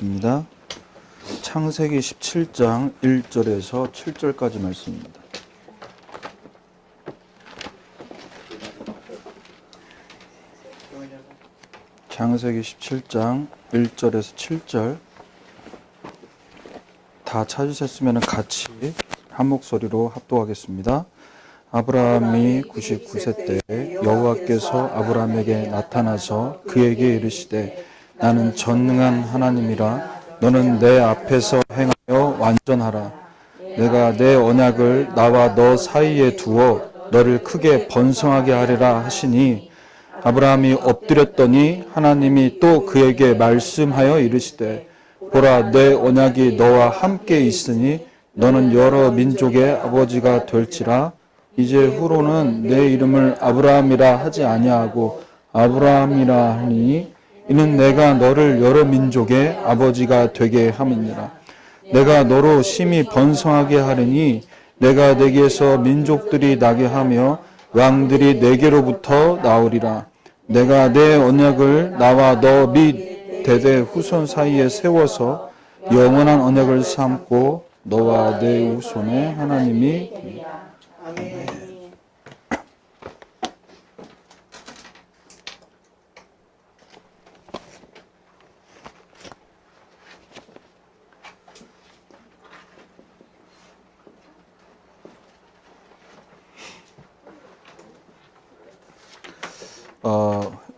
읽겠습니다. 창세기 17장 1절에서 7절까지 말씀입니다. 창세기 17장 1절에서 7절 다 찾으셨으면 같이 한 목소리로 합독하겠습니다. 아브라함이 99세 때 여호와께서 아브라함에게 나타나서 그에게 이르시되 나는 전능한 하나님이라 너는 내 앞에서 행하여 완전하라. 내가 내 언약을 나와 너 사이에 두어 너를 크게 번성하게 하리라 하시니 아브라함이 엎드렸더니 하나님이 또 그에게 말씀하여 이르시되 보라 내 언약이 너와 함께 있으니 너는 여러 민족의 아버지가 될지라. 이제 후로는 내 이름을 아브라함이라 하지 아니하고 아브라함이라 하니 이는 내가 너를 여러 민족의 아버지가 되게 함이니라. 내가 너로 심히 번성하게 하리니 내가 내게서 민족들이 나게 하며 왕들이 내게로부터 나오리라. 내가 내 언약을 나와 너 및 대대 후손 사이에 세워서 영원한 언약을 삼고 너와 내 후손의 하나님이 되리라. 아멘.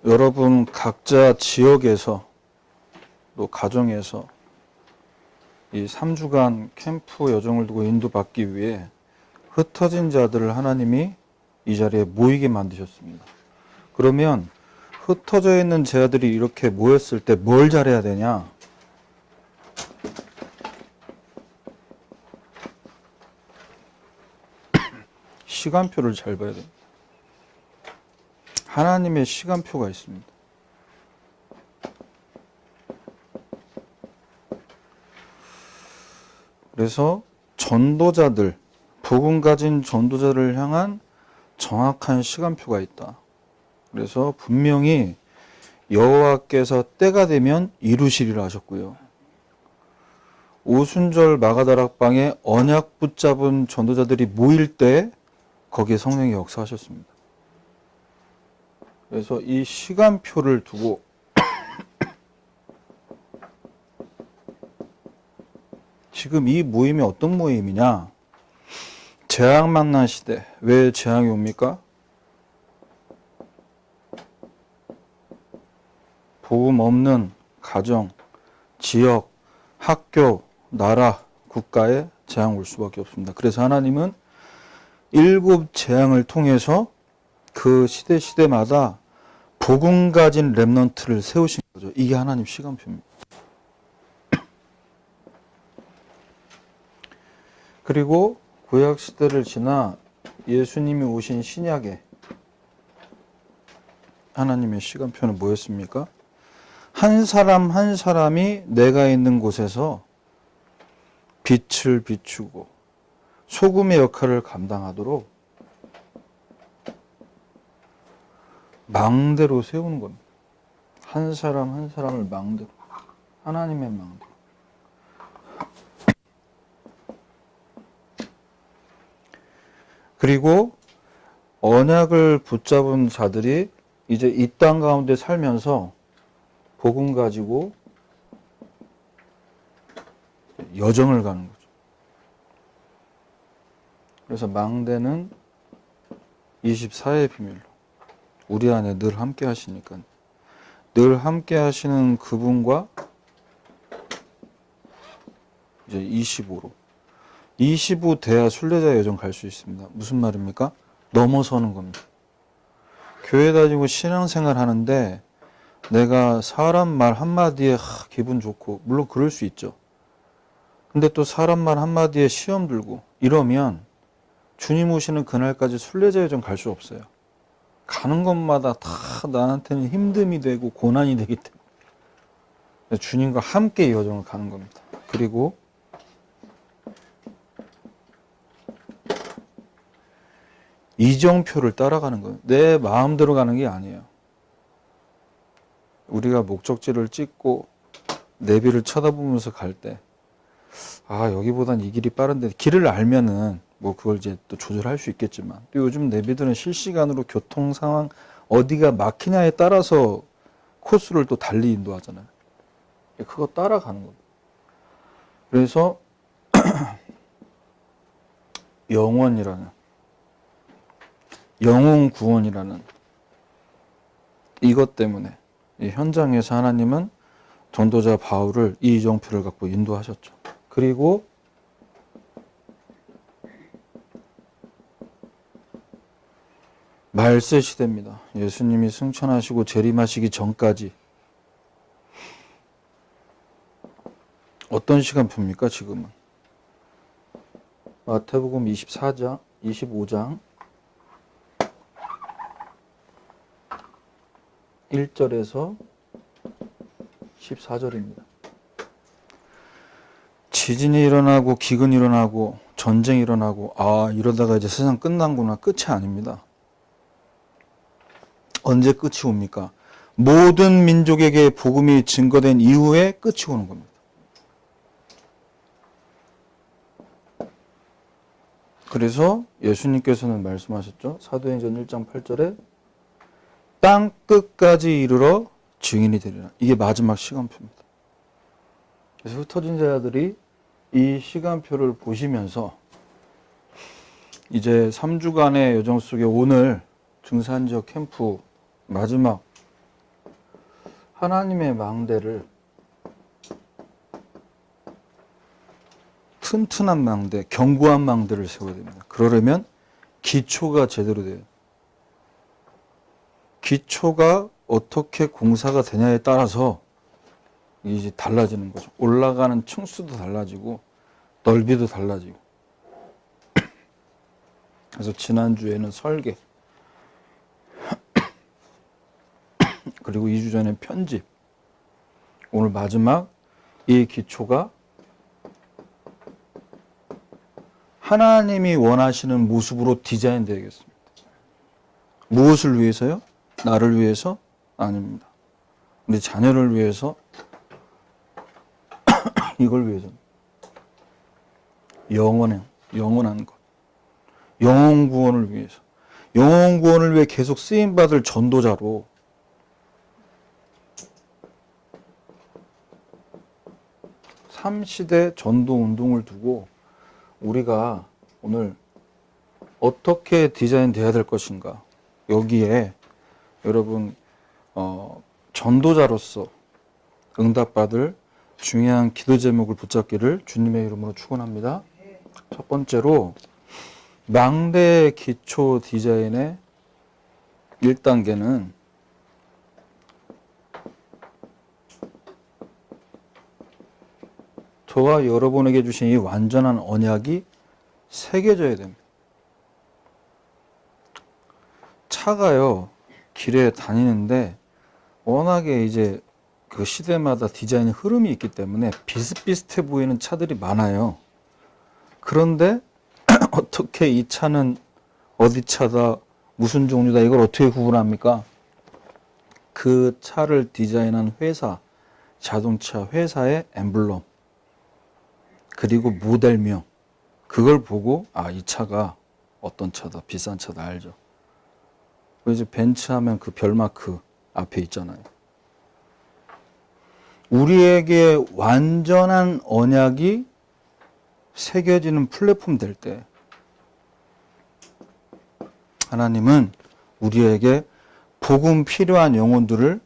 여러분 각자 지역에서 또 가정에서 이 3주간 캠프 여정을 두고 인도받기 위해 흩어진 자들을 하나님이 이 자리에 모이게 만드셨습니다. 그러면 흩어져 있는 자들이 이렇게 모였을 때 뭘 잘해야 되냐? 시간표를 잘 봐야 됩니다. 하나님의 시간표가 있습니다. 그래서 전도자들, 복음 가진 전도자를 향한 정확한 시간표가 있다. 그래서 분명히 여호와께서 때가 되면 이루시리라 하셨고요. 오순절 마가다락방에 언약 붙잡은 전도자들이 모일 때 거기에 성령이 역사하셨습니다. 그래서 이 시간표를 두고 지금 이 모임이 어떤 모임이냐? 재앙 만난 시대. 왜 재앙이 옵니까? 복음 없는 가정, 지역, 학교, 나라, 국가에 재앙 올 수밖에 없습니다. 그래서 하나님은 7 재앙을 통해서 그 시대마다 복음 가진 렘넌트를 세우신 거죠. 이게 하나님 시간표입니다. 그리고 구약 시대를 지나 예수님이 오신 신약에 하나님의 시간표는 뭐였습니까? 한 사람 한 사람이 내가 있는 곳에서 빛을 비추고 소금의 역할을 감당하도록 망대로 세우는 겁니다. 한 사람 한 사람을 망대로, 하나님의 망대로. 그리고 언약을 붙잡은 자들이 이제 이 땅 가운데 살면서 복음 가지고 여정을 가는 거죠. 그래서 망대는 24의 비밀로 우리 안에 늘 함께 하시니까 늘 함께 하시는 그분과 이제 25로 25 돼야 순례자 여정 갈 수 있습니다. 무슨 말입니까? 넘어서는 겁니다. 교회 다니고 신앙생활 하는데 내가 사람 말 한마디에 기분 좋고 물론 그럴 수 있죠. 근데 또 사람 말 한마디에 시험 들고 이러면 주님 오시는 그날까지 순례자 여정 갈 수 없어요. 가는 것마다 다 나한테는 힘듦이 되고 고난이 되기 때문에 주님과 함께 이 여정을 가는 겁니다. 그리고 이정표를 따라가는 거예요. 내 마음대로 가는 게 아니에요. 우리가 목적지를 찍고 내비를 쳐다보면서 갈 때, 아, 여기보단 이 길이 빠른데, 길을 알면은 뭐 그걸 이제 또 조절할 수 있겠지만, 또 요즘 내비들은 실시간으로 교통 상황 어디가 막히냐에 따라서 코스를 또 달리 인도하잖아요. 그거 따라가는 겁니다. 그래서 영원이라는, 영혼 구원이라는 이것 때문에 이 현장에서 하나님은 전도자 바울을 이 이정표를 갖고 인도하셨죠. 그리고 말세 시대입니다. 예수님이 승천하시고 재림하시기 전까지 어떤 시간표입니까? 지금은 마태복음 24장, 25장 1절에서 14절입니다. 지진이 일어나고 기근이 일어나고 전쟁이 일어나고, 아, 이러다가 이제 세상 끝난구나. 끝이 아닙니다. 언제 끝이 옵니까? 모든 민족에게 복음이 증거된 이후에 끝이 오는 겁니다. 그래서 예수님께서는 말씀하셨죠. 사도행전 1장 8절에 땅 끝까지 이르러 증인이 되리라. 이게 마지막 시간표입니다. 그래서 흩어진 자들이 이 시간표를 보시면서 이제 3주간의 여정 속에 오늘 중산지역 캠프 마지막 하나님의 망대를, 튼튼한 망대, 견고한 망대를 세워야 됩니다. 그러려면 기초가 제대로 돼요. 기초가 어떻게 공사가 되냐에 따라서 이제 달라지는 거죠. 올라가는 층수도 달라지고 넓이도 달라지고. 그래서 지난주에는 설계, 그리고 2주 전에 편집, 오늘 마지막 이 기초가 하나님이 원하시는 모습으로 디자인 되겠습니다. 무엇을 위해서요? 나를 위해서? 아닙니다. 우리 자녀를 위해서, 이걸 위해서는 영원한 것, 영혼 구원을 위해서, 영혼 구원을 위해 계속 쓰임받을 전도자로 삼시대 전도 운동을 두고 우리가 오늘 어떻게 디자인돼야 될 것인가, 여기에 여러분 전도자로서 응답받을 중요한 기도 제목을 붙잡기를 주님의 이름으로 축원합니다. 첫 번째로 망대 기초 디자인의 1단계는 저와 여러분에게 주신 이 완전한 언약이 새겨져야 됩니다. 차가요, 길에 다니는데 워낙에 이제 그 시대마다 디자인 흐름이 있기 때문에 비슷비슷해 보이는 차들이 많아요. 그런데 어떻게 이 차는 어디 차다, 무슨 종류다, 이걸 어떻게 구분합니까? 그 차를 디자인한 회사, 자동차 회사의 엠블럼, 그리고 모델명, 그걸 보고 아, 이 차가 어떤 차다, 비싼 차다 알죠. 이제 벤츠 하면 그 별마크 앞에 있잖아요. 우리에게 완전한 언약이 새겨지는 플랫폼 될 때 하나님은 우리에게 복음 필요한 영혼들을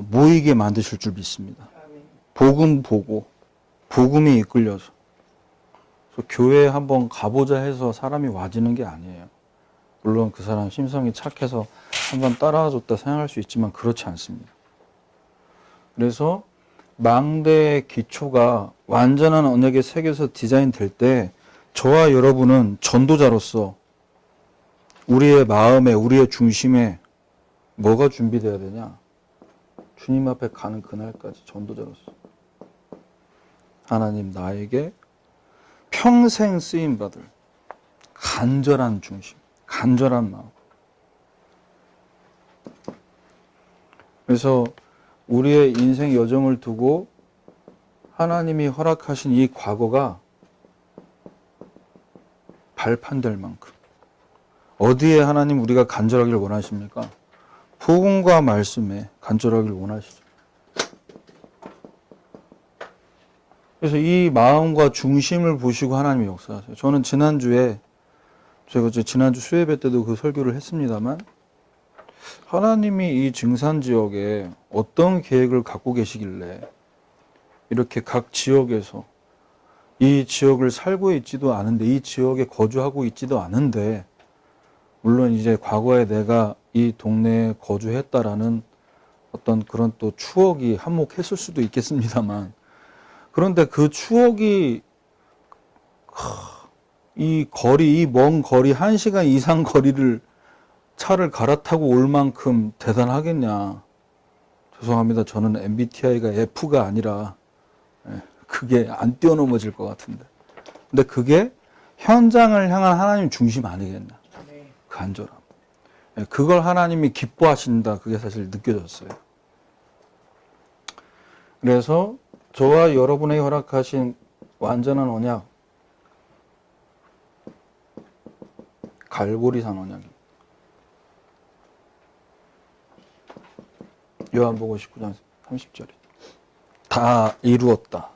모이게 만드실 줄 믿습니다. 복음 보고 복음이 이끌려서. 그래서 교회에 한번 가보자 해서 사람이 와지는 게 아니에요. 물론 그 사람 심성이 착해서 한번 따라와줬다 생각할 수 있지만 그렇지 않습니다. 그래서 망대의 기초가 완전한 언약에 새겨서 디자인될 때 저와 여러분은 전도자로서 우리의 마음에, 우리의 중심에 뭐가 준비되어야 되냐? 주님 앞에 가는 그날까지 전도자로서 하나님 나에게 평생 쓰임받을 간절한 중심, 간절한 마음. 그래서 우리의 인생 여정을 두고 하나님이 허락하신 이 과거가 발판될 만큼 어디에 하나님 우리가 간절하기를 원하십니까? 복음과 말씀에 간절하기를 원하시죠. 그래서 이 마음과 중심을 보시고 하나님이 역사하세요. 저는 지난주 수요 예배 때도 그 설교를 했습니다만, 하나님이 이 증산 지역에 어떤 계획을 갖고 계시길래 이렇게 각 지역에서 이 지역을 살고 있지도 않은데, 이 지역에 거주하고 있지도 않은데, 물론 이제 과거에 내가 이 동네에 거주했다라는 어떤 그런 또 추억이 한몫했을 수도 있겠습니다만, 그런데 그 추억이 이 먼 거리 1시간 이상 거리를 차를 갈아타고 올 만큼 대단하겠냐. 죄송합니다. 저는 MBTI가 F가 아니라 그게 안 뛰어넘어질 것 같은데. 근데 그게 현장을 향한 하나님 중심 아니겠나. 그 간절함. 그걸 하나님이 기뻐하신다. 그게 사실 느껴졌어요. 그래서 저와 여러분에게 허락하신 완전한 언약, 갈보리산 언약입니다. 요한복음 19장 30절에 다 이루었다.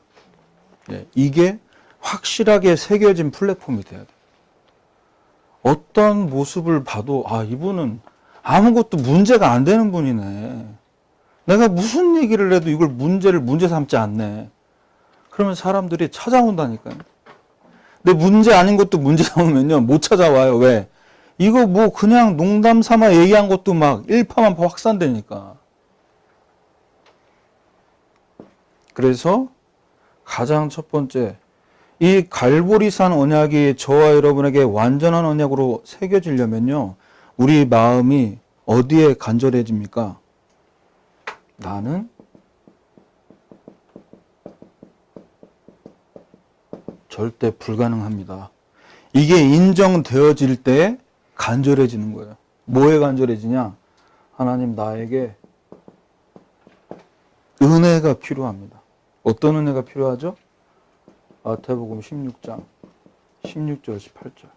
이게 확실하게 새겨진 플랫폼이 돼야 돼. 어떤 모습을 봐도 이분은 아무것도 문제가 안 되는 분이네. 내가 무슨 얘기를 해도 이걸 문제 삼지 않네. 그러면 사람들이 찾아온다니까요. 근데 문제 아닌 것도 문제 삼으면요, 못 찾아와요. 왜? 이거 뭐 그냥 농담 삼아 얘기한 것도 막 일파만파 확산되니까. 그래서 가장 첫 번째, 이 갈보리산 언약이 저와 여러분에게 완전한 언약으로 새겨지려면요, 우리 마음이 어디에 간절해집니까? 나는 절대 불가능합니다. 이게 인정되어질 때 간절해지는 거예요. 뭐에 간절해지냐? 하나님, 나에게 은혜가 필요합니다. 어떤 은혜가 필요하죠? 마태복음 16장 16절 18절.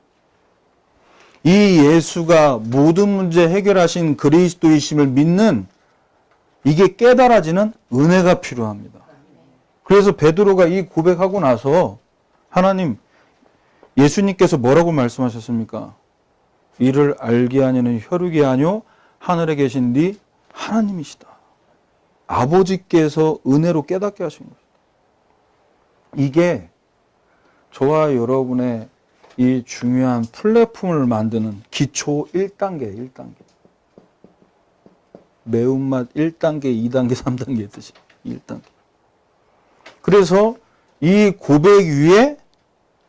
이 예수가 모든 문제 해결하신 그리스도이심을 믿는, 이게 깨달아지는 은혜가 필요합니다. 그래서 베드로가 이 고백하고 나서 하나님, 예수님께서 뭐라고 말씀하셨습니까? 이를 알게 하냐는 혈육이 아니요 하늘에 계신 네 하나님이시다. 아버지께서 은혜로 깨닫게 하신 것이다. 이게 저와 여러분의 이 중요한 플랫폼을 만드는 기초 1단계, 1단계. 매운맛 1단계, 2단계, 3단계 뜻이 1단계. 그래서 이 고백 위에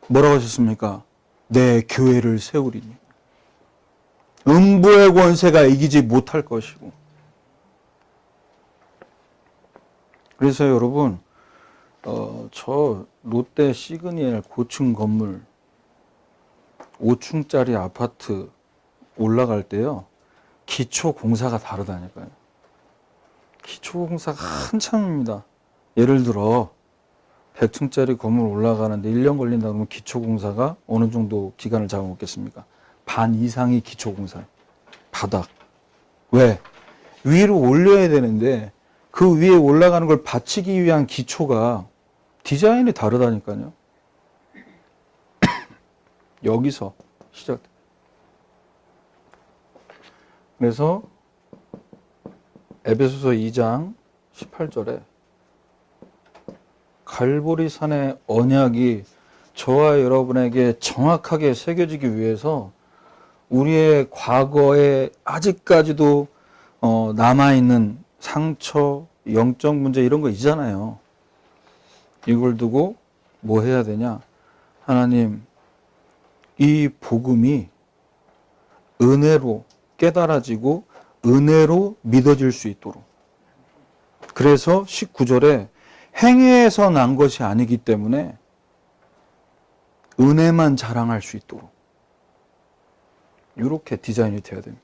뭐라고 하셨습니까? 내 교회를 세우리니. 음부의 권세가 이기지 못할 것이고. 그래서 여러분, 저 롯데 시그니엘 고층 건물 5층짜리 아파트 올라갈 때요, 기초 공사가 다르다니까요. 기초 공사가 한참입니다. 예를 들어 100층짜리 건물 올라가는데 1년 걸린다 그러면 기초 공사가 어느 정도 기간을 잡아먹겠습니까? 반 이상이 기초 공사. 바닥. 왜? 위로 올려야 되는데 그 위에 올라가는 걸 받치기 위한 기초가 디자인이 다르다니까요. 여기서 시작. 그래서 에베소서 2장 18절에 갈보리산의 언약이 저와 여러분에게 정확하게 새겨지기 위해서 우리의 과거에 아직까지도 남아있는 상처, 영적 문제 이런 거 있잖아요. 이걸 두고 뭐 해야 되냐? 하나님, 이 복음이 은혜로 깨달아지고 은혜로 믿어질 수 있도록. 그래서 19절에 행위에서 난 것이 아니기 때문에 은혜만 자랑할 수 있도록. 이렇게 디자인이 돼야 됩니다.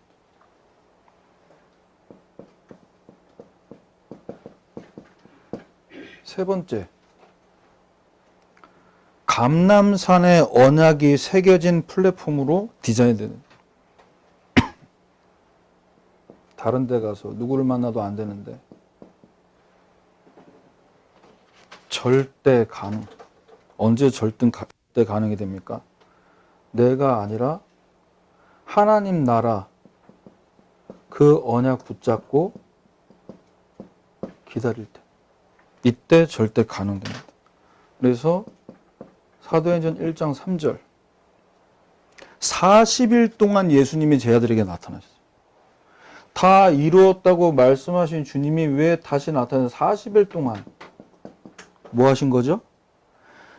세 번째, 감람산의 언약이 새겨진 플랫폼으로 디자인되는. 다른 데 가서 누구를 만나도 안 되는데 절대 가능. 언제 절대 가능이 됩니까? 내가 아니라 하나님 나라 그 언약 붙잡고 기다릴 때, 이때 절대 가능됩니다. 그래서 사도행전 1장 3절 40일 동안 예수님이 제자들에게 나타나셨어요. 다 이루었다고 말씀하신 주님이 왜 다시 나타나서 40일 동안 뭐 하신 거죠?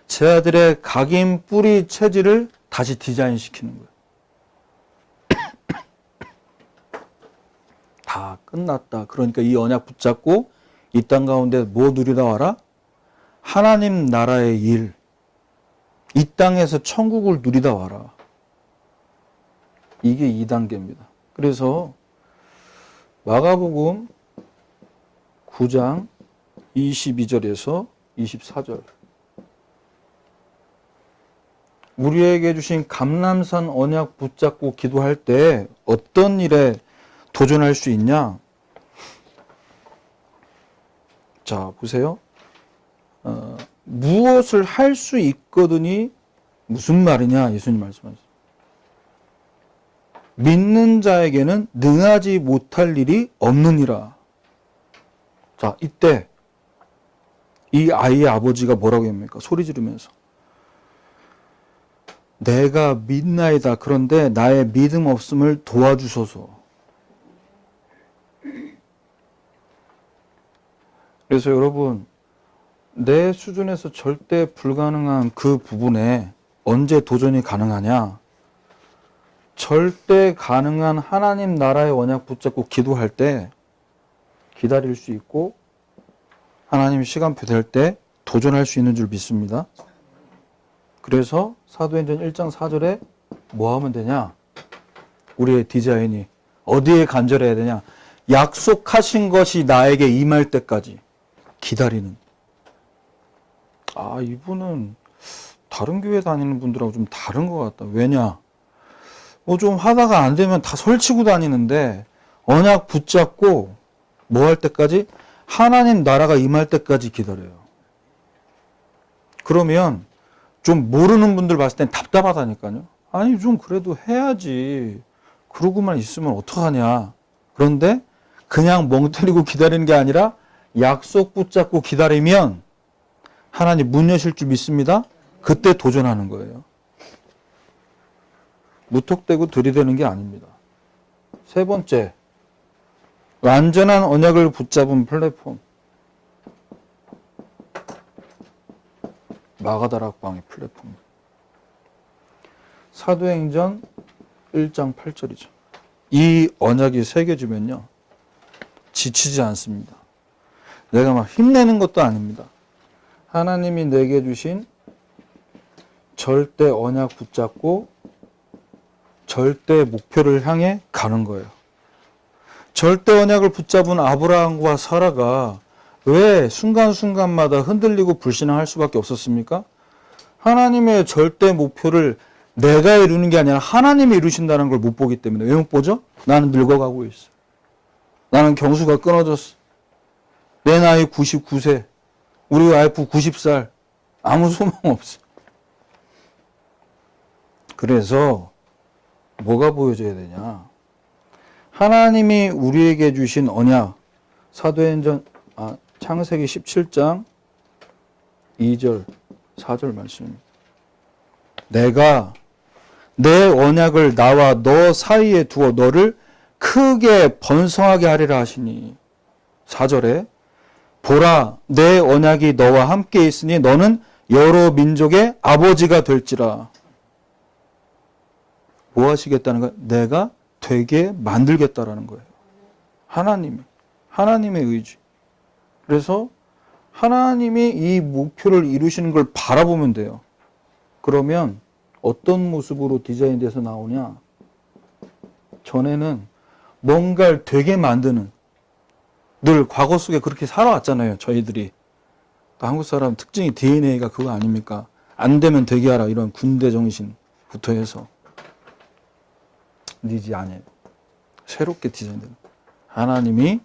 제자들의 각인 뿌리 체질을 다시 디자인시키는 거예요. 다 끝났다. 그러니까 이 언약 붙잡고 이 땅 가운데 뭐 누리다 와라? 하나님 나라의 일. 이 땅에서 천국을 누리다 와라. 이게 2단계입니다. 그래서 마가복음 9장 22절에서 24절. 우리에게 주신 감람산 언약 붙잡고 기도할 때 어떤 일에 도전할 수 있냐? 자, 보세요. 무엇을 할 수 있거든이 무슨 말이냐? 예수님 말씀하셨어요. 믿는 자에게는 능하지 못할 일이 없느니라. 자, 이때 이 아이의 아버지가 뭐라고 합니까? 소리 지르면서. 내가 믿나이다. 그런데 나의 믿음 없음을 도와주소서. 그래서 여러분, 내 수준에서 절대 불가능한 그 부분에 언제 도전이 가능하냐? 절대 가능한 하나님 나라의 언약 붙잡고 기도할 때 기다릴 수 있고 하나님 시간표 될 때 도전할 수 있는 줄 믿습니다. 그래서 사도행전 1장 4절에 뭐 하면 되냐? 우리의 디자인이 어디에 간절해야 되냐? 약속하신 것이 나에게 임할 때까지 기다리는. 아, 이분은 다른 교회 다니는 분들하고 좀 다른 것 같다. 왜냐? 뭐 좀 하다가 안 되면 다 설치고 다니는데 언약 붙잡고 뭐 할 때까지? 하나님 나라가 임할 때까지 기다려요. 그러면 좀 모르는 분들 봤을 땐 답답하다니까요. 아니 좀 그래도 해야지. 그러고만 있으면 어떡하냐. 그런데 그냥 멍 때리고 기다리는 게 아니라 약속 붙잡고 기다리면 하나님 문 여실 줄 믿습니다. 그때 도전하는 거예요. 무턱대고 들이대는 게 아닙니다. 세 번째, 완전한 언약을 붙잡은 플랫폼. 마가다락방의 플랫폼. 사도행전 1장 8절이죠. 이 언약이 새겨지면요, 지치지 않습니다. 내가 막 힘내는 것도 아닙니다. 하나님이 내게 주신 절대 언약 붙잡고 절대 목표를 향해 가는 거예요. 절대 언약을 붙잡은 아브라함과 사라가 왜 순간순간마다 흔들리고 불신앙할 수밖에 없었습니까? 하나님의 절대 목표를 내가 이루는 게 아니라 하나님이 이루신다는 걸 못 보기 때문에. 왜 못 보죠? 나는 늙어가고 있어. 나는 경수가 끊어졌어. 내 나이 99세. 우리 와이프 90살. 아무 소망 없어. 그래서 뭐가 보여줘야 되냐? 하나님이 우리에게 주신 언약. 창세기 17장 2절 4절 말씀입니다. 내가 내 언약을 나와 너 사이에 두어 너를 크게 번성하게 하리라 하시니. 4절에 보라 내 언약이 너와 함께 있으니 너는 여러 민족의 아버지가 될지라. 뭐 하시겠다는 거예요? 내가 되게 만들겠다라는 거예요. 하나님의 의지. 그래서 하나님이 이 목표를 이루시는 걸 바라보면 돼요. 그러면 어떤 모습으로 디자인돼서 나오냐? 전에는 뭔가를 되게 만드는, 늘 과거 속에 그렇게 살아왔잖아요. 저희들이. 한국 사람 특징이 DNA가 그거 아닙니까? 안 되면 되게 하라 이런 군대 정신부터 해서 니지 아니에요. 새롭게 디자인된 하나님이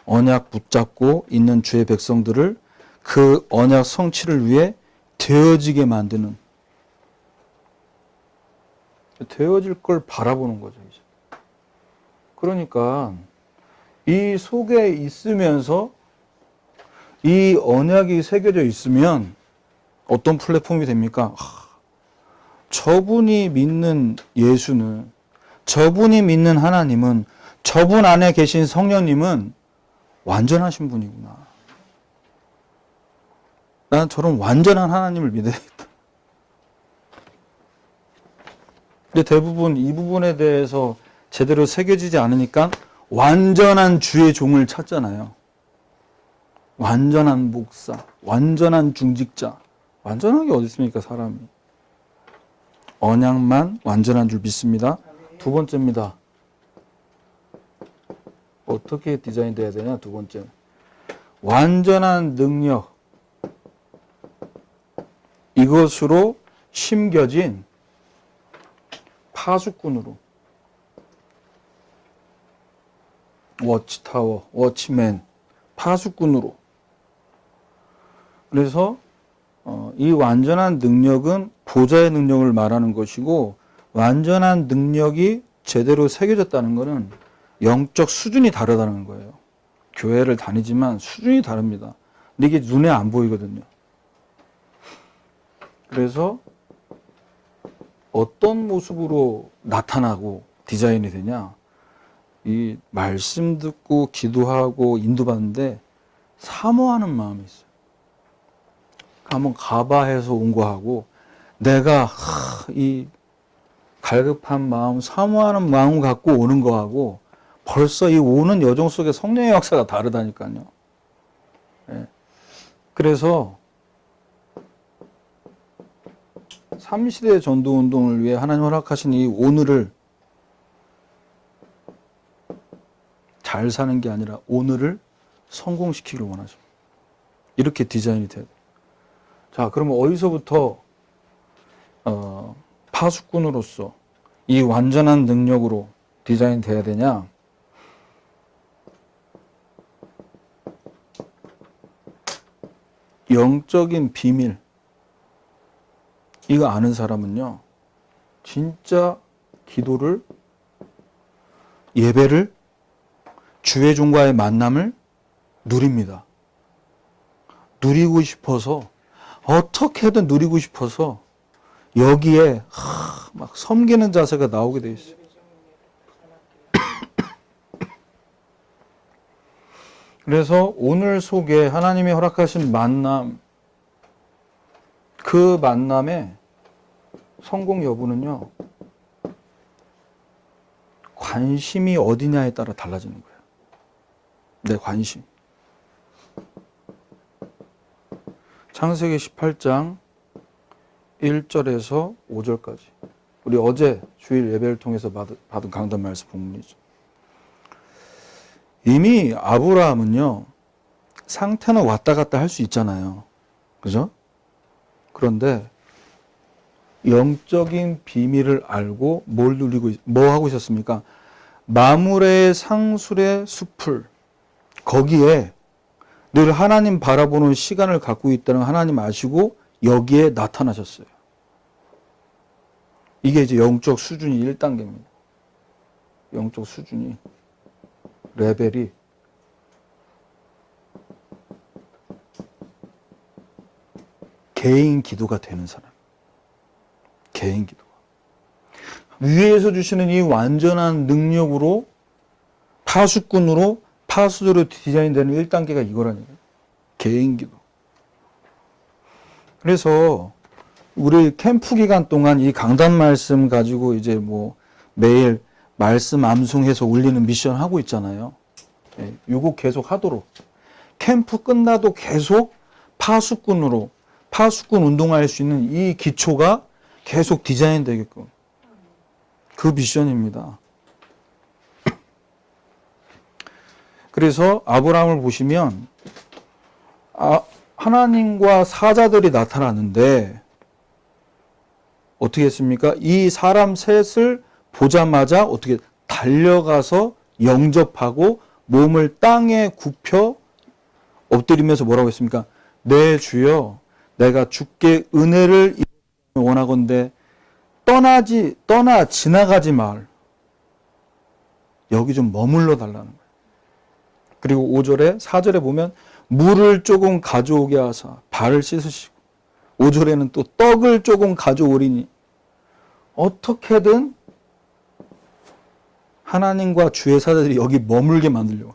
언약 붙잡고 있는 주의 백성들을 그 언약 성취를 위해 되어지게 만드는, 되어질 걸 바라보는 거죠. 이제. 그러니까 이 속에 있으면서 이 언약이 새겨져 있으면 어떤 플랫폼이 됩니까? 저분이 믿는 예수는, 저분이 믿는 하나님은, 저분 안에 계신 성령님은 완전하신 분이구나. 나는 저런 완전한 하나님을 믿어야겠다. 근데 대부분 이 부분에 대해서 제대로 새겨지지 않으니까 완전한 주의 종을 찾잖아요. 완전한 목사, 완전한 중직자. 완전한 게 어디 있습니까, 사람이. 언약만 완전한 줄 믿습니다. 두 번째입니다. 어떻게 디자인돼야 되냐, 두 번째. 완전한 능력. 이것으로 심겨진 파수꾼으로. 워치타워, 워치맨, 파수꾼으로. 그래서 이 완전한 능력은 보좌의 능력을 말하는 것이고, 완전한 능력이 제대로 새겨졌다는 것은 영적 수준이 다르다는 거예요. 교회를 다니지만 수준이 다릅니다. 근데 이게 눈에 안 보이거든요. 그래서 어떤 모습으로 나타나고 디자인이 되냐? 이 말씀 듣고 기도하고 인도받는데 사모하는 마음이 있어요. 한번 가봐 해서 온 거하고, 내가 이 갈급한 마음, 사모하는 마음 갖고 오는 거하고 벌써 이 오는 여정 속에 성령의 역사가 다르다니까요. 네. 그래서 3시대 전도운동을 위해 하나님 허락하신 이 오늘을 잘 사는 게 아니라 오늘을 성공시키기를 원하죠. 이렇게 디자인이 돼야 돼요. 자, 그러면 어디서부터 파수꾼으로서 이 완전한 능력으로 디자인 돼야 되냐? 영적인 비밀. 이거 아는 사람은요, 진짜 기도를, 예배를, 주의 종과의 만남을 누립니다. 누리고 싶어서, 어떻게든 누리고 싶어서 여기에 막 섬기는 자세가 나오게 돼 있어요. 그래서 오늘 속에 하나님이 허락하신 만남, 그 만남의 성공 여부는요, 관심이 어디냐에 따라 달라지는 거예요. 내 관심. 창세기 18장 1절에서 5절까지. 우리 어제 주일 예배를 통해서 받은 강단 말씀 본문이죠. 이미 아브라함은요, 상태는 왔다 갔다 할 수 있잖아요. 그죠? 그런데 영적인 비밀을 알고 뭘 누리고, 뭐 하고 있었습니까? 마므레의 상술의 숲을, 거기에 늘 하나님 바라보는 시간을 갖고 있다는 하나님 아시고 여기에 나타나셨어요. 이게 이제 영적 수준이 1단계입니다. 영적 수준이, 레벨이 개인 기도가 되는 사람. 개인 기도가. 위에서 주시는 이 완전한 능력으로, 파수꾼으로, 파수도로 디자인되는 1단계가 이거라니까요. 개인 기도. 그래서 우리 캠프 기간 동안 이 강단 말씀 가지고 이제 뭐 매일 말씀 암송해서 올리는 미션 하고 있잖아요. 요거 계속 하도록. 캠프 끝나도 계속 파수꾼으로, 파수꾼 운동할 수 있는 이 기초가 계속 디자인 되게끔. 그 미션입니다. 그래서 아브라함을 보시면 하나님과 사자들이 나타나는데 어떻게 했습니까? 이 사람 셋을 보자마자 어떻게 달려가서 영접하고 몸을 땅에 굽혀 엎드리면서 뭐라고 했습니까? 내 주여, 내가 주께 은혜를 원하건대 떠나 지나가지 말. 여기 좀 머물러 달라는 거예요. 그리고 5절에 4절에 보면 물을 조금 가져오게 하사 발을 씻으시고 5절에는 또 떡을 조금 가져오리니 어떻게든 하나님과 주의 사자들이 여기 머물게 만들려고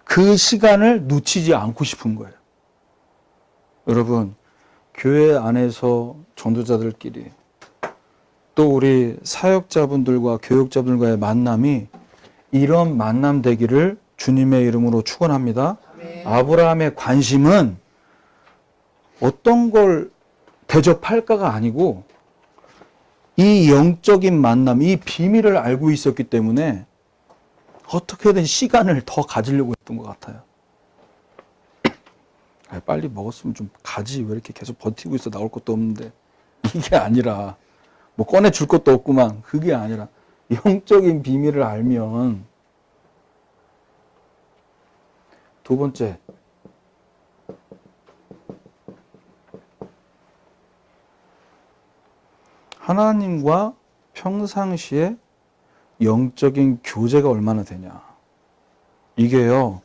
그 시간을 놓치지 않고 싶은 거예요. 여러분, 교회 안에서 전도자들끼리 또 우리 사역자분들과 교육자분들과의 만남이 이런 만남 되기를 주님의 이름으로 축원합니다. 아브라함의 관심은 어떤 걸 대접할까가 아니고 이 영적인 만남, 이 비밀을 알고 있었기 때문에 어떻게든 시간을 더 가지려고 했던 것 같아요. 빨리 먹었으면 좀 가지. 왜 이렇게 계속 버티고 있어? 나올 것도 없는데. 이게 아니라 뭐 꺼내줄 것도 없구만. 그게 아니라 영적인 비밀을 알면 두 번째, 하나님과 평상시에 영적인 교제가 얼마나 되냐. 이게요,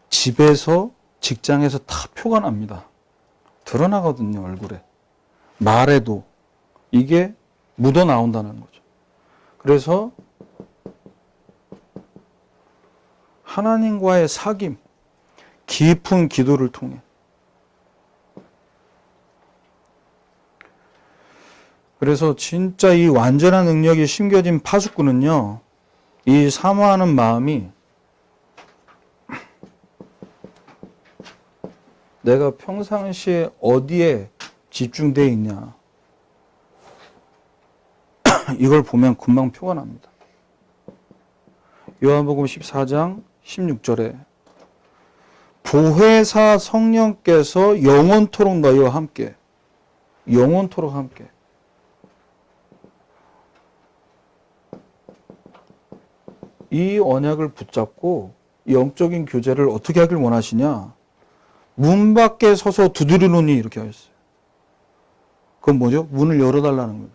집에서, 직장에서 다 표가 납니다. 드러나거든요, 얼굴에. 말에도. 이게 묻어 나온다는 거죠. 그래서 하나님과의 사귐, 깊은 기도를 통해 그래서 진짜 이 완전한 능력이 심겨진 파수꾼은요, 이 사모하는 마음이 내가 평상시에 어디에 집중되어 있냐 이걸 보면 금방 표가 납니다. 요한복음 14장 16절에 보혜사 성령께서 영원토록 너희와 함께, 영원토록 함께. 이 언약을 붙잡고 영적인 교제를 어떻게 하길 원하시냐? 문 밖에 서서 두드리노니 이렇게 하셨어요. 그건 뭐죠? 문을 열어달라는 거예요.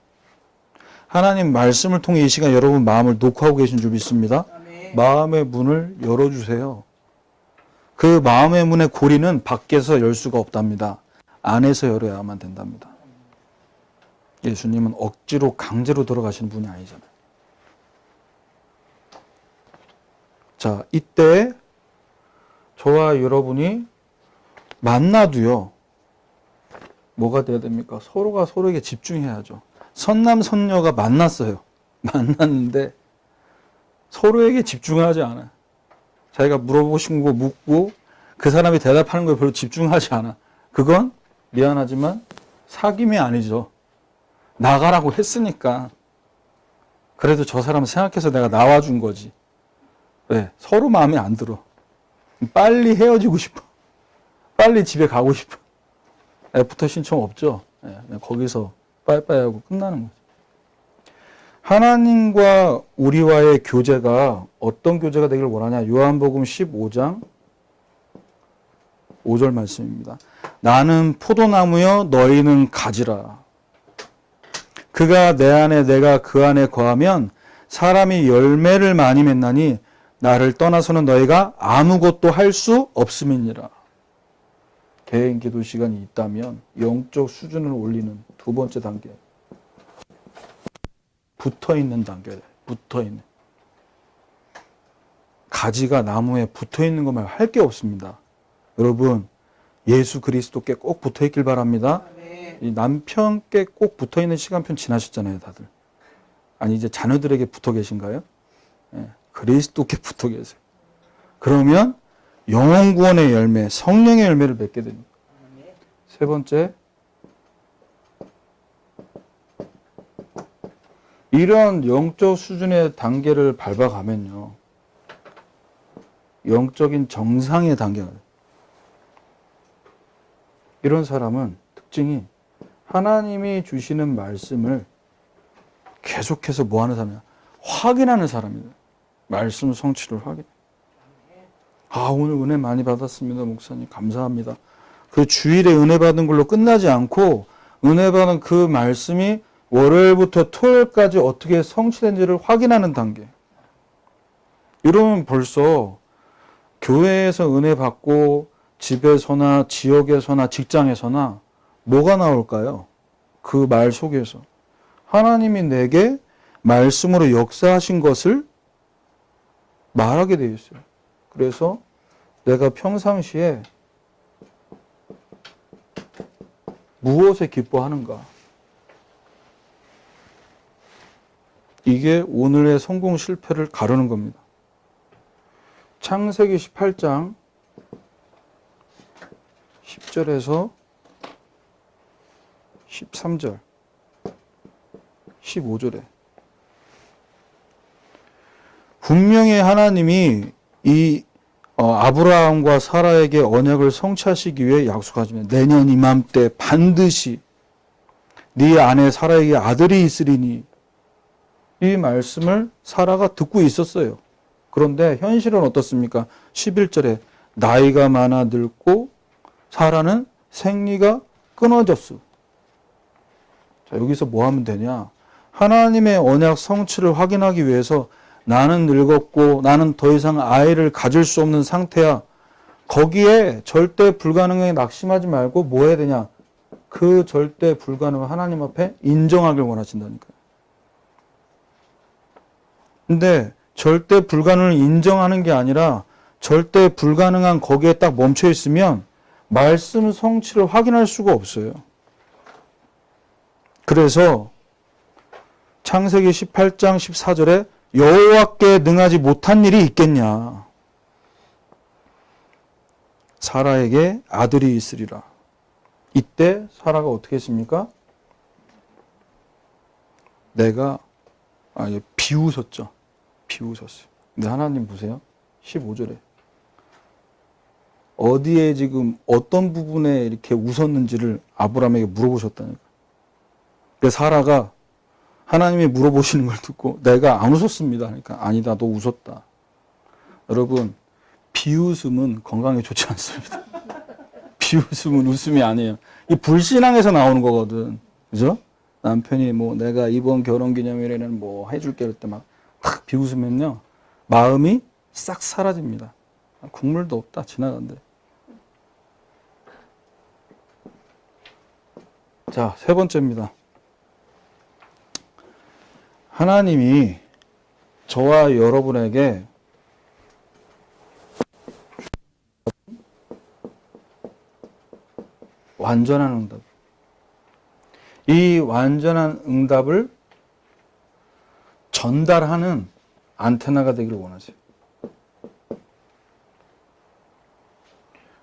하나님 말씀을 통해 이 시간 여러분 마음을 녹화하고 계신 줄 믿습니다. 아멘. 마음의 문을 열어주세요. 그 마음의 문의 고리는 밖에서 열 수가 없답니다. 안에서 열어야만 된답니다. 예수님은 억지로 강제로 들어가시는 분이 아니잖아요. 자, 이때 저와 여러분이 만나도요, 뭐가 돼야 됩니까? 서로가 서로에게 집중해야죠. 선남, 선녀가 만났어요. 만났는데 서로에게 집중을 하지 않아요. 자기가 물어보신 거 묻고 그 사람이 대답하는 거에 별로 집중하지 않아. 그건 미안하지만 사귐이 아니죠. 나가라고 했으니까. 그래도 저 사람 생각해서 내가 나와준 거지. 왜? 서로 마음에 안 들어. 빨리 헤어지고 싶어. 빨리 집에 가고 싶어. 애프터 신청 없죠? 거기서 빠이빠이 하고 끝나는 거죠. 하나님과 우리와의 교제가 어떤 교제가 되길 원하냐? 요한복음 15장 5절 말씀입니다. 나는 포도나무여 너희는 가지라. 그가 내 안에 내가 그 안에 거하면 사람이 열매를 많이 맺나니 나를 떠나서는 너희가 아무것도 할 수 없음이니라. 개인 기도 시간이 있다면 영적 수준을 올리는 두 번째 단계. 붙어있는 단계. 붙어있는. 가지가 나무에 붙어있는 것만 할 게 없습니다. 여러분, 예수 그리스도께 꼭 붙어있길 바랍니다. 이 남편께 꼭 붙어있는 시간표 지나셨잖아요, 다들. 아니, 이제 자녀들에게 붙어 계신가요? 그리스도께 붙어 계세요. 그러면 영혼 구원의 열매, 성령의 열매를 맺게 됩니다. 세 번째, 이런 영적 수준의 단계를 밟아가면요, 영적인 정상의 단계가 돼요. 이런 사람은 특징이 하나님이 주시는 말씀을 계속해서 뭐 하는 사람이야? 확인하는 사람이다. 말씀 성취를 확인. 오늘 은혜 많이 받았습니다. 목사님 감사합니다. 그 주일에 은혜 받은 걸로 끝나지 않고 은혜 받은 그 말씀이 월요일부터 토요일까지 어떻게 성취된지를 확인하는 단계. 이러면 벌써 교회에서 은혜 받고 집에서나 지역에서나 직장에서나 뭐가 나올까요? 그 말 속에서 하나님이 내게 말씀으로 역사하신 것을 말하게 되어 있어요. 그래서 내가 평상시에 무엇에 기뻐하는가? 이게 오늘의 성공 실패를 가르는 겁니다. 창세기 18장 10절에서 13절, 15절에 분명히 하나님이 이 아브라함과 사라에게 언약을 성취하시기 위해 약속하시면 내년 이맘때 반드시 네 아내 사라에게 아들이 있으리니 이 말씀을 사라가 듣고 있었어요. 그런데 현실은 어떻습니까? 11절에 나이가 많아 늙고 사라는 생리가 끊어졌어. 자, 여기서 뭐 하면 되냐? 하나님의 언약 성취를 확인하기 위해서 나는 늙었고 나는 더 이상 아이를 가질 수 없는 상태야. 거기에 절대 불가능에 낙심하지 말고 뭐 해야 되냐? 그 절대 불가능을 하나님 앞에 인정하길 원하신다니까요. 근데 절대 불가능을 인정하는 게 아니라 절대 불가능한 거기에 딱 멈춰 있으면 말씀 성취를 확인할 수가 없어요. 그래서 창세기 18장 14절에 여호와께 능하지 못한 일이 있겠냐. 사라에게 아들이 있으리라. 이때 사라가 어떻게 했습니까? 내가 비웃었죠. 비웃었어요. 근데 하나님 보세요. 15절에 어디에 지금 어떤 부분에 이렇게 웃었는지를 아브라함에게 물어보셨다니까. 그래서 사라가 하나님이 물어보시는 걸 듣고 내가 안 웃었습니다. 그러니까 아니다, 너 웃었다. 여러분, 비웃음은 건강에 좋지 않습니다. 비웃음은 웃음이 아니에요. 이 불신앙에서 나오는 거거든. 그죠? 남편이 뭐 내가 이번 결혼기념일에는 뭐 해줄게 이럴 때 막 탁 비웃으면요. 마음이 싹 사라집니다. 국물도 없다. 지나간대. 자, 세 번째입니다. 하나님이 저와 여러분에게 완전한 응답. 이 완전한 응답을 전달하는 안테나가 되기를 원하세요.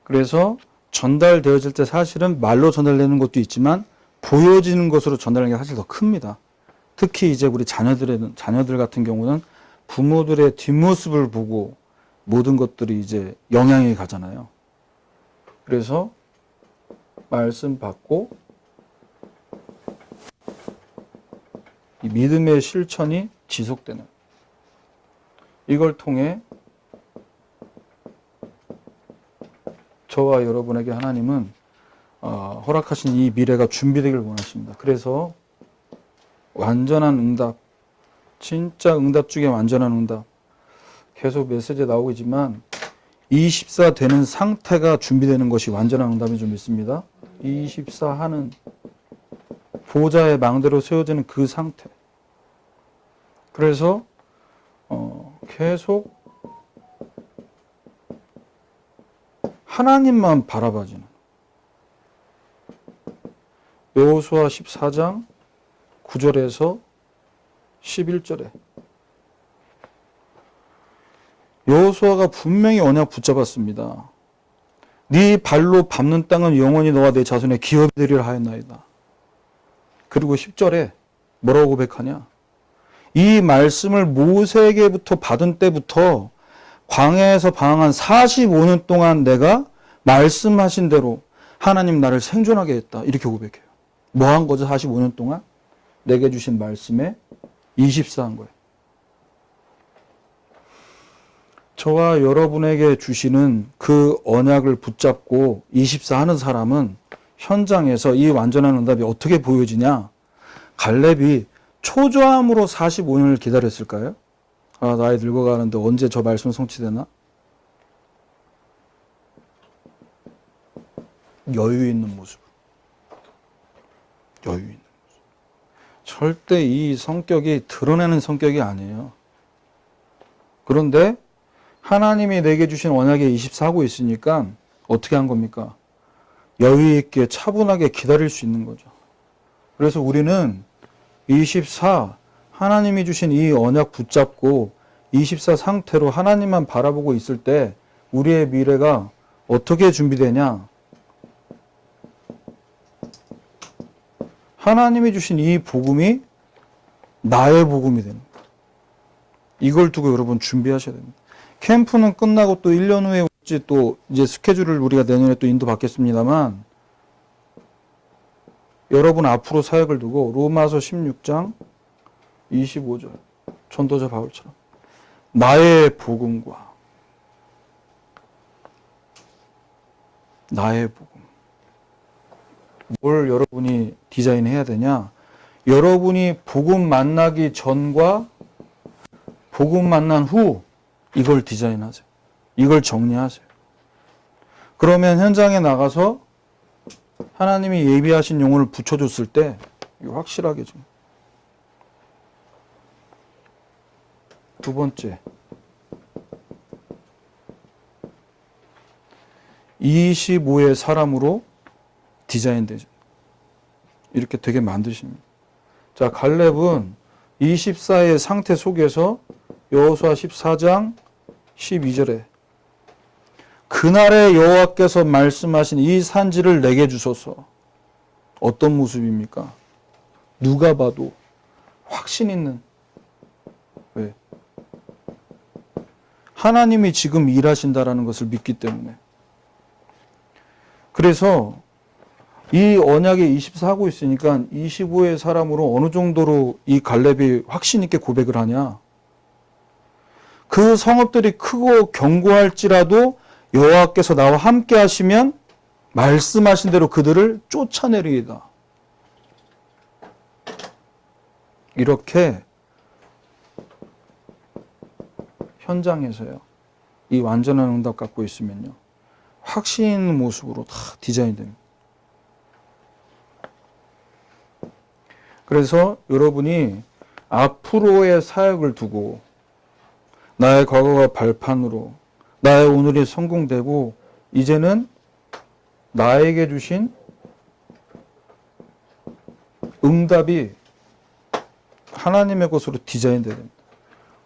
그래서 전달되어질 때 사실은 말로 전달되는 것도 있지만 보여지는 것으로 전달하는 게 사실 더 큽니다. 특히 이제 우리 자녀들 같은 경우는 부모들의 뒷모습을 보고 모든 것들이 이제 영향이 가잖아요. 그래서 말씀 받고 이 믿음의 실천이 지속되는 이걸 통해 저와 여러분에게 하나님은 허락하신 이 미래가 준비되길 원하십니다. 그래서 완전한 응답, 진짜 응답 중에 완전한 응답. 계속 메시지에 나오고 있지만 24 되는 상태가 준비되는 것이 완전한 응답인 줄 믿습니다. 24 하는 보좌의 망대로 세워지는 그 상태. 그래서 계속 하나님만 바라봐지는 여호수아 14장 9절에서 11절에 여호수아가 분명히 언약 붙잡았습니다. 네 발로 밟는 땅은 영원히 너와 내 자손의 기업이 되리라 하였나이다. 그리고 10절에 뭐라고 고백하냐? 이 말씀을 모세에게부터 받은 때부터 광야에서 방황한 45년 동안 내가 말씀하신 대로 하나님 나를 생존하게 했다. 이렇게 고백해요. 뭐 한 거죠? 45년 동안? 내게 주신 말씀에 24한 거예요. 저와 여러분에게 주시는 그 언약을 붙잡고 24 하는 사람은 현장에서 이 완전한 응답이 어떻게 보여지냐? 갈렙이 초조함으로 45년을 기다렸을까요? 아, 나이 늙어가는데 언제 저 말씀 성취되나? 여유 있는 모습. 여유 있는 모습. 절대 이 성격이 드러내는 성격이 아니에요. 그런데 하나님이 내게 주신 언약에 24하고 있으니까 어떻게 한 겁니까? 여유 있게 차분하게 기다릴 수 있는 거죠. 그래서 우리는 24 하나님이 주신 이 언약 붙잡고 24 상태로 하나님만 바라보고 있을 때 우리의 미래가 어떻게 준비되냐? 하나님이 주신 이 복음이 나의 복음이 되는 거예요. 이걸 두고 여러분 준비하셔야 됩니다. 캠프는 끝나고 또 1년 후에 올지 또 이제 스케줄을 우리가 내년에 또 인도받겠습니다만 여러분 앞으로 사역을 두고 로마서 16장 25절 전도자 바울처럼 나의 복음과 나의 복음 뭘 여러분이 디자인해야 되냐? 여러분이 복음 만나기 전과 복음 만난 후 이걸 디자인하세요. 이걸 정리하세요. 그러면 현장에 나가서 하나님이 예비하신 용어를 붙여줬을 때 확실하게 좀. 두 번째, 25의 사람으로 디자인되죠. 이렇게 되게 만드십니다. 자, 갈렙은 24의 상태 속에서 여호수아 14장 12절에 그날에 여호와께서 말씀하신 이 산지를 내게 주소서. 어떤 모습입니까? 누가 봐도 확신 있는. 왜? 하나님이 지금 일하신다라는 것을 믿기 때문에. 그래서 이 언약에 24 하고 있으니까 25의 사람으로 어느 정도로 이 갈렙이 확신 있게 고백을 하냐? 그 성읍들이 크고 견고할지라도 여호와께서 나와 함께 하시면 말씀하신 대로 그들을 쫓아내리이다. 이렇게 현장에서요. 이 완전한 응답 갖고 있으면요. 확신 있는 모습으로 다 디자인됩니다. 그래서 여러분이 앞으로의 사역을 두고 나의 과거가 발판으로 나의 오늘이 성공되고 이제는 나에게 주신 응답이 하나님의 것으로 디자인되야 됩니다.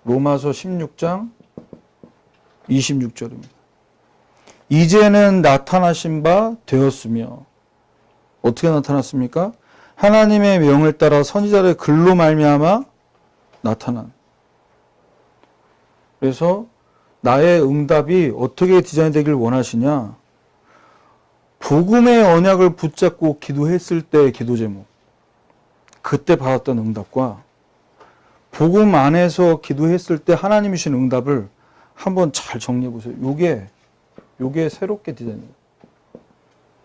로마서 16장 26절입니다. 이제는 나타나신 바 되었으며 어떻게 나타났습니까? 하나님의 명을 따라 선지자의 글로 말미암아 나타난. 그래서 나의 응답이 어떻게 디자인되길 원하시냐? 복음의 언약을 붙잡고 기도했을 때의 기도 제목, 그때 받았던 응답과 복음 안에서 기도했을 때 하나님이 주신 응답을 한번 잘 정리해 보세요. 요게 새롭게 디자인돼요.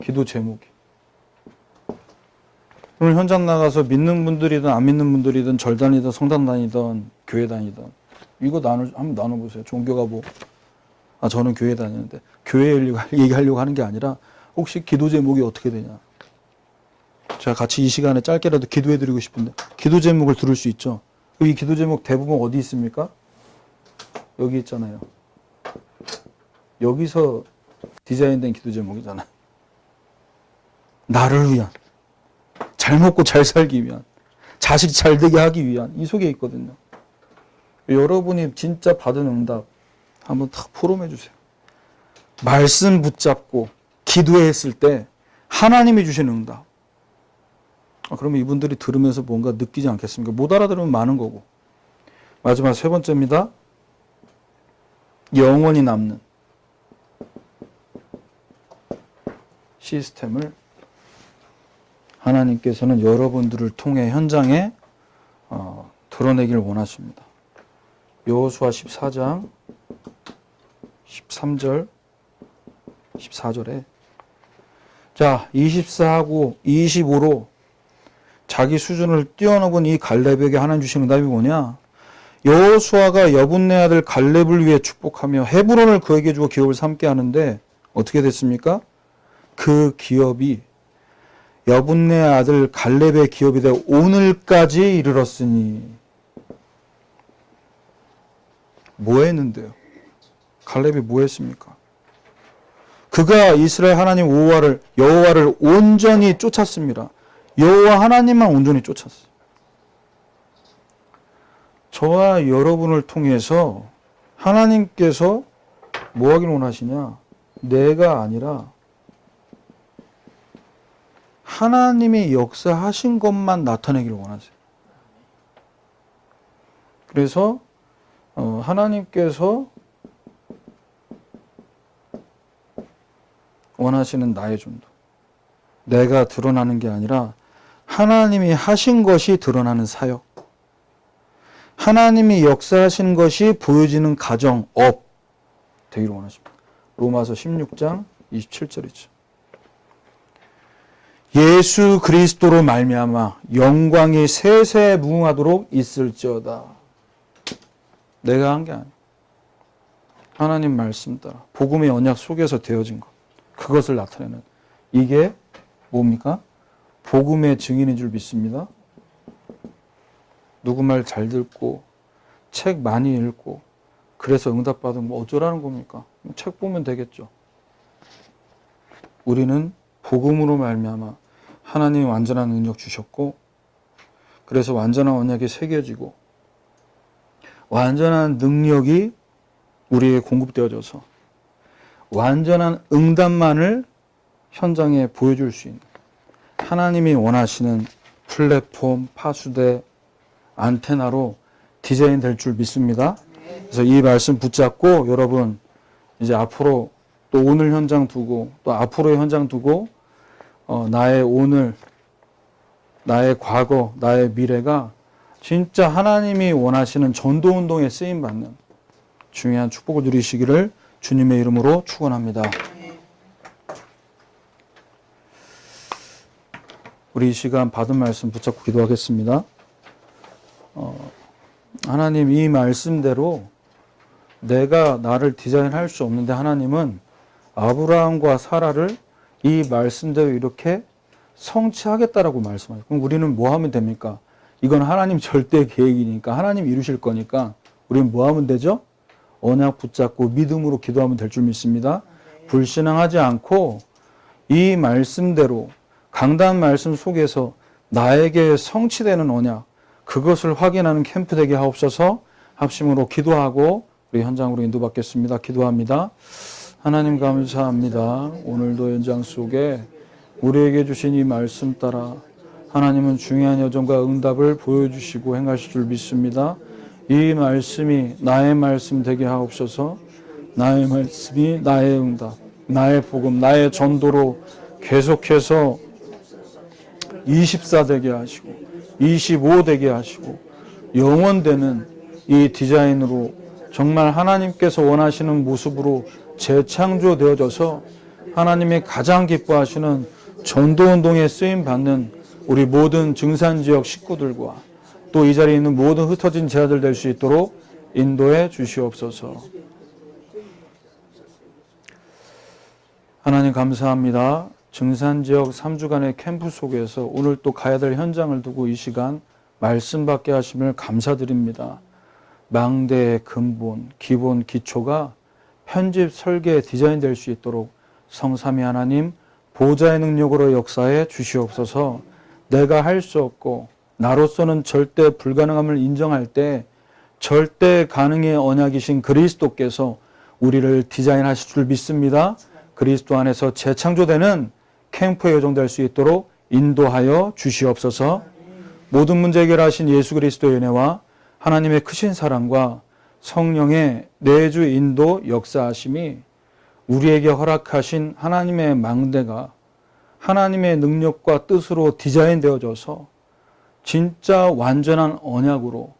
기도 제목이. 오늘 현장 나가서 믿는 분들이든 안 믿는 분들이든 절단이든 성당 다니든 교회 다니든 이거 한번 나눠보세요. 종교가 뭐, 저는 교회 다니는데 교회 얘기하려고 하는 게 아니라 혹시 기도 제목이 어떻게 되냐. 제가 같이 이 시간에 짧게라도 기도해드리고 싶은데 기도 제목을 들을 수 있죠. 이 기도 제목 대부분 어디 있습니까? 여기 있잖아요. 여기서 디자인된 기도 제목이잖아요. 나를 위한, 잘 먹고 잘 살기 위한, 자식 잘 되게 하기 위한 이 속에 있거든요. 여러분이 진짜 받은 응답 한번 탁 포럼해 주세요. 말씀 붙잡고 기도했을 때 하나님이 주신 응답. 그러면 이분들이 들으면서 뭔가 느끼지 않겠습니까? 못 알아들으면 많은 거고. 마지막 세 번째입니다. 영원히 남는 시스템을 하나님께서는 여러분들을 통해 현장에 드러내기를 원하십니다. 여호수아 14장 13절 14절에 자 24하고 25로 자기 수준을 뛰어넘은 이 갈렙에게 하나님 주신 응답이 뭐냐? 여호수아가 여분네 아들 갈렙을 위해 축복하며 헤브론을 그에게 주어 기업을 삼게 하는데 어떻게 됐습니까? 그 기업이 여분네 아들 갈렙의 기업이 되어 오늘까지 이르렀으니 뭐 했는데요? 갈렙이 뭐 했습니까? 그가 이스라엘 하나님 여호와를 온전히 쫓았습니다. 여호와 하나님만 온전히 쫓았어요. 저와 여러분을 통해서 하나님께서 뭐 하길 원하시냐? 내가 아니라 하나님이 역사하신 것만 나타내기를 원하세요. 그래서 하나님께서 원하시는 나의 전도. 내가 드러나는 게 아니라 하나님이 하신 것이 드러나는 사역. 하나님이 역사하신 것이 보여지는 가정, 업 되기를 원하십니다. 로마서 16장 27절이죠. 예수 그리스도로 말미암아 영광이 세세 무궁하도록 있을지어다. 내가 한 게 아니야. 하나님 말씀 따라 복음의 언약 속에서 되어진 것. 그것을 나타내는 이게 뭡니까? 복음의 증인인 줄 믿습니다. 누구 말 잘 듣고 책 많이 읽고 그래서 응답받으면 뭐 어쩌라는 겁니까? 책 보면 되겠죠. 우리는 복음으로 말미암아 하나님이 완전한 능력 주셨고 그래서 완전한 언약이 새겨지고 완전한 능력이 우리에게 공급되어져서 완전한 응답만을 현장에 보여줄 수 있는 하나님이 원하시는 플랫폼, 파수대, 안테나로 디자인 될 줄 믿습니다. 그래서 이 말씀 붙잡고 여러분 이제 앞으로 또 오늘 현장 두고 또 앞으로의 현장 두고 나의 오늘, 나의 과거, 나의 미래가 진짜 하나님이 원하시는 전도운동에 쓰임받는 중요한 축복을 누리시기를 주님의 이름으로 축원합니다. 우리 이 시간 받은 말씀 붙잡고 기도하겠습니다. 하나님 이 말씀대로 내가 나를 디자인할 수 없는데 하나님은 아브라함과 사라를 이 말씀대로 이렇게 성취하겠다라고 말씀하셨어요. 그럼 우리는 뭐 하면 됩니까? 이건 하나님 절대 계획이니까 하나님 이루실 거니까 우리는 뭐 하면 되죠? 언약 붙잡고 믿음으로 기도하면 될 줄 믿습니다. 불신앙하지 않고 이 말씀대로 강단 말씀 속에서 나에게 성취되는 언약 그것을 확인하는 캠프 되게 하옵소서. 합심으로 기도하고 우리 현장으로 인도받겠습니다. 기도합니다. 하나님 감사합니다. 오늘도 현장 속에 우리에게 주신 이 말씀 따라 하나님은 중요한 여정과 응답을 보여주시고 행하실 줄 믿습니다. 이 말씀이 나의 말씀 되게 하옵소서. 나의 말씀이 나의 응답, 나의 복음, 나의 전도로 계속해서 24 되게 하시고 25 되게 하시고 영원되는 이 디자인으로 정말 하나님께서 원하시는 모습으로 재창조되어져서 하나님이 가장 기뻐하시는 전도운동에 쓰임받는 우리 모든 증산지역 식구들과 또 이 자리에 있는 모든 흩어진 제자들 될 수 있도록 인도해 주시옵소서. 하나님 감사합니다. 증산지역 3주간의 캠프 속에서 오늘 또 가야 될 현장을 두고 이 시간 말씀 받게 하심을 감사드립니다. 망대의 근본, 기본, 기초가 편집, 설계, 디자인 될 수 있도록 성삼위 하나님 보좌의 능력으로 역사해 주시옵소서. 내가 할 수 없고 나로서는 절대 불가능함을 인정할 때 절대 가능의 언약이신 그리스도께서 우리를 디자인하실 줄 믿습니다. 그리스도 안에서 재창조되는 캠프에 여정될 수 있도록 인도하여 주시옵소서. 모든 문제 해결하신 예수 그리스도의 은혜와 하나님의 크신 사랑과 성령의 내주 인도 역사하심이 우리에게 허락하신 하나님의 망대가 하나님의 능력과 뜻으로 디자인되어져서 진짜 완전한 언약으로,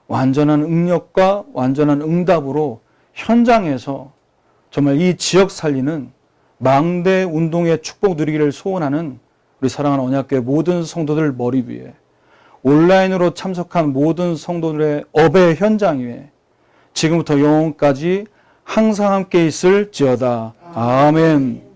완전한 응력과 완전한 응답으로 현장에서 정말 이 지역 살리는 망대 운동의 축복 누리기를 소원하는 우리 사랑하는 언약교회 모든 성도들 머리 위에, 온라인으로 참석한 모든 성도들의 업의 현장 위에 지금부터 영원까지 항상 함께 있을지어다. 아멘.